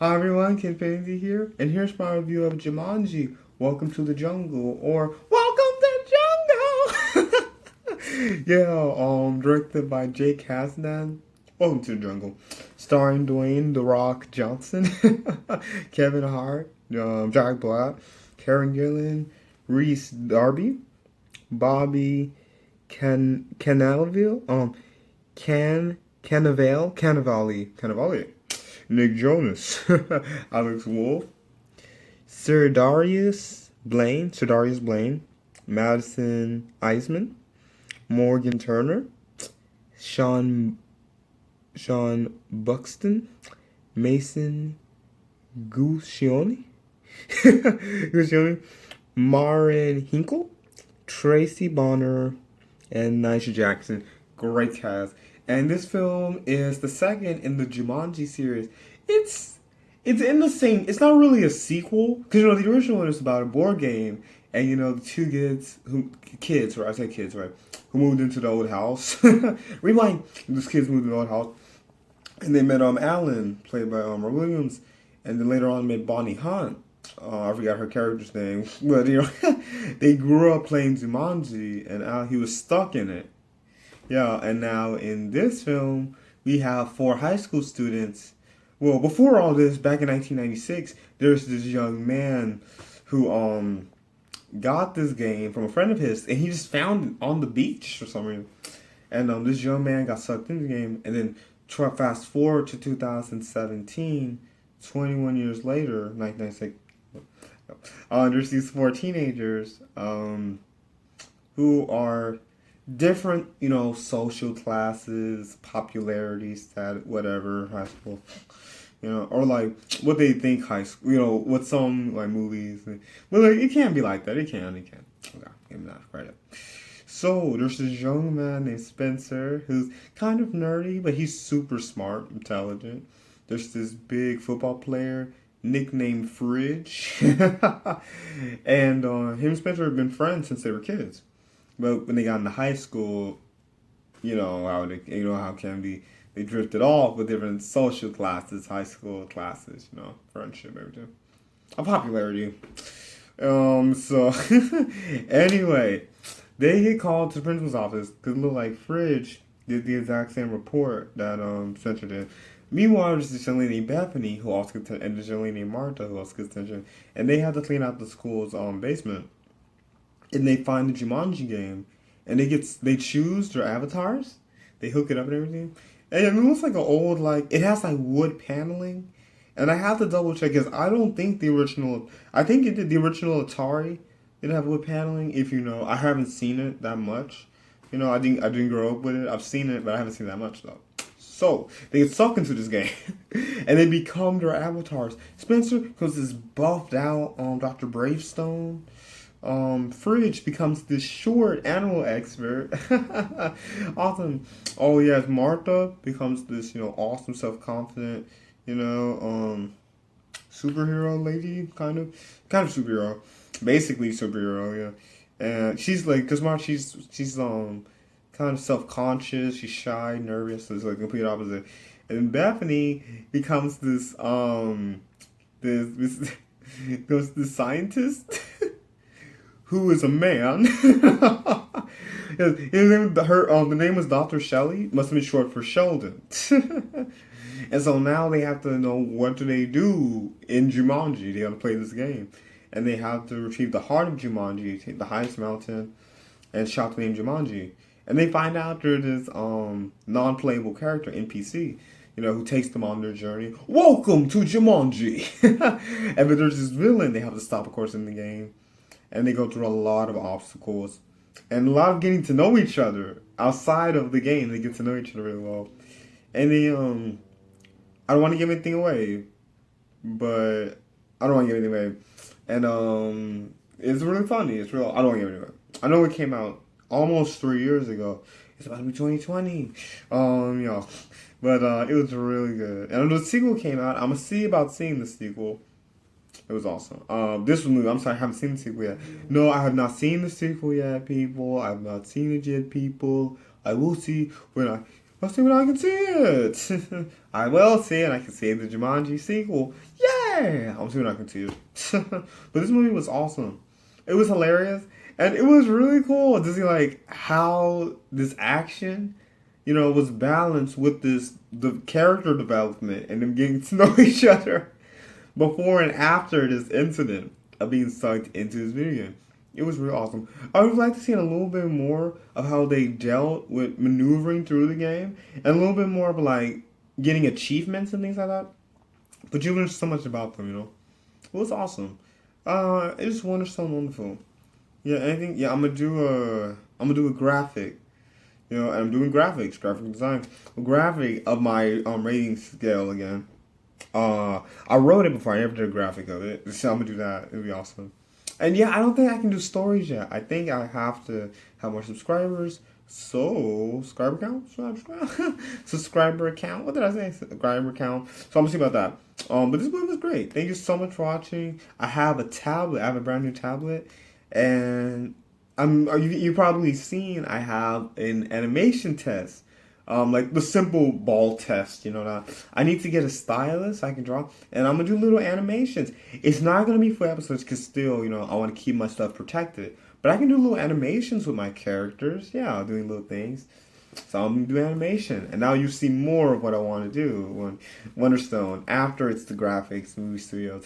Hi everyone, Kenfinity here, and here's my review of Jumanji. Welcome to the jungle, or Welcome to Jungle. Directed by Jake Kasdan. Welcome to the jungle, starring Dwayne The Rock Johnson, Kevin Hart, Jack Black, Karen Gillan, Reese Darby, Bobby Cannavale, Cannavale. Nick Jonas, Alex Wolf, Sir Darius Blaine, Madison Eisman, Morgan Turner, Sean Buxton, Mason Guccione, Marin Hinkle, Tracy Bonner, and Nisha Jackson. Great cast. And this film is the second in the Jumanji series. It's in the same. It's not really a sequel because the original one is about a board game, and the two kids, I say kids, right, who moved into the old house. Rewind. These kids moved to the old house, and they met Alan, played by Robert Williams, and then later on met Bonnie Hunt. I forgot her character's name, but they grew up playing Jumanji, and he was stuck in it. Yeah, and now in this film, we have four high school students. Well, before all this, back in 1996, there's this young man who got this game from a friend of his, and he just found it on the beach for some reason. And this young man got sucked into the game, and then fast forward to 2017, 21 years later, 1996. There's these four teenagers who are different, social classes, popularity, status, whatever, high school, or like what they think high school, what some like movies, but like it can't be like that. It can. Okay, give me that credit. So there's this young man named Spencer who's kind of nerdy, but he's super smart, intelligent. There's this big football player nicknamed Fridge, and him and Spencer have been friends since they were kids. But when they got into high school, how can be, they drifted off with different social classes, high school classes, friendship, everything, a popularity. So anyway, they get called to the principal's office because it looked like Fridge did the exact same report that Spencer did. Meanwhile, there's this young lady named Bethany who also gets, and this young lady named Martha who also gets attention, and they have to clean out the school's basement. And they find the Jumanji game, and they choose their avatars, they hook it up and everything, and it looks like an old, it has wood paneling, and I have to double check because I don't think I think it did the original Atari didn't have wood paneling. If I haven't seen it that much, I didn't grow up with it. I've seen it, but I haven't seen that much though. So they get sucked into this game, and they become their avatars. Spencer becomes this buffed out Dr. Bravestone. Fridge becomes this short animal expert. Awesome. Oh yes, Martha becomes this, awesome, self-confident, superhero lady, kind of superhero, basically superhero, yeah. And she's cause Martha, she's kind of self-conscious, she's shy, nervous, so it's like complete opposite. And Bethany becomes this this goes this scientist. Who is a man. The name was Dr. Shelley. Must have been short for Sheldon. And so now they have to know what do they do in Jumanji. They got to play this game. And they have to retrieve the heart of Jumanji, take the highest mountain, and shout the name Jumanji. And they find out there's this non-playable character, NPC, who takes them on their journey. Welcome to Jumanji! But there's this villain they have to stop, of course, in the game. And they go through a lot of obstacles and a lot of getting to know each other outside of the game. They get to know each other really well. And they, I don't want to give anything away, but I don't want to give anything away. And it's really funny. It's real. I don't want to give anything away. I know it came out almost 3 years ago. It's about to be 2020. But it was really good. And the sequel came out. I'm gonna see about seeing the sequel. It was awesome. This was movie. I'm sorry, I haven't seen the sequel yet. No, I have not seen the sequel yet, people. I have not seen it yet, people. I will see when I'll see when I can see it. I will see it. I can see the Jumanji sequel. Yeah, I'll see when I can see it. But this movie was awesome. It was hilarious, and it was really cool to see like how this action, was balanced with the character development and them getting to know each other before and after this incident of being sucked into this video game. It was really awesome. I would like to see a little bit more of how they dealt with maneuvering through the game, and a little bit more of like getting achievements and things like that. But you learn so much about them. It was awesome. It just wonderful, so wonderful. Yeah, anything. Yeah, I'm gonna do a graphic. And I'm doing graphic design, a graphic of my rating scale again. I wrote it before. I never did a graphic of it, so I'm gonna do that. It'll be awesome. And yeah, I don't think I can do stories yet. I think I have to have more subscribers. So, subscriber count? Subscriber account? What did I say? Subscriber count. So I'm gonna see about that. But this movie was great. Thank you so much for watching. I have a tablet. I have a brand new tablet, and you probably seen I have an animation test. Like the simple ball test, that I need to get a stylus I can draw, and I'm gonna do little animations. It's not gonna be for episodes, cause still, I want to keep my stuff protected. But I can do little animations with my characters. Yeah, doing little things. So I'm gonna do animation, and now you see more of what I want to do when Wonderstone. After it's the graphics, movie studio,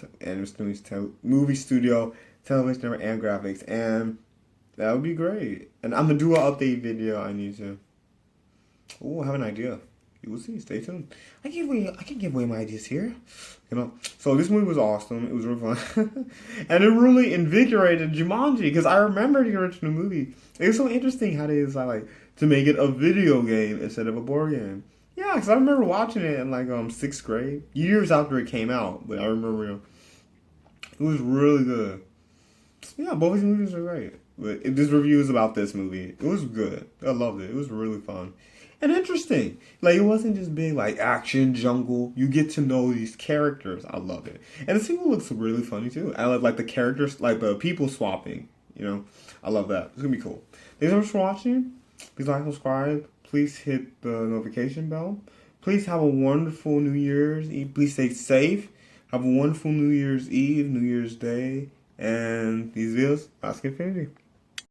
movie studio, television, and graphics, and that would be great. And I'm gonna do an update video. I need to. Oh, I have an idea. You will see. Stay tuned. I can give away my ideas here. So this movie was awesome. It was really fun. And it really invigorated Jumanji, because I remember the original movie. It was so interesting how they decided to make it a video game instead of a board game. Yeah, because I remember watching it in like 6th grade, years after it came out. But I remember it was really good. Yeah, both these movies are great. But this review is about this movie. It was good. I loved it. It was really fun. And interesting. Like, it wasn't just being like action, jungle. You get to know these characters. I love it. And the sequel looks really funny too. I love like the characters, like the people swapping. I love that. It's gonna be cool. Thanks so much for watching. Please like, subscribe. Please hit the notification bell. Please have a wonderful New Year's Eve. Please stay safe. Have a wonderful New Year's Eve, New Year's Day. And these videos, Harris-Kenfinity.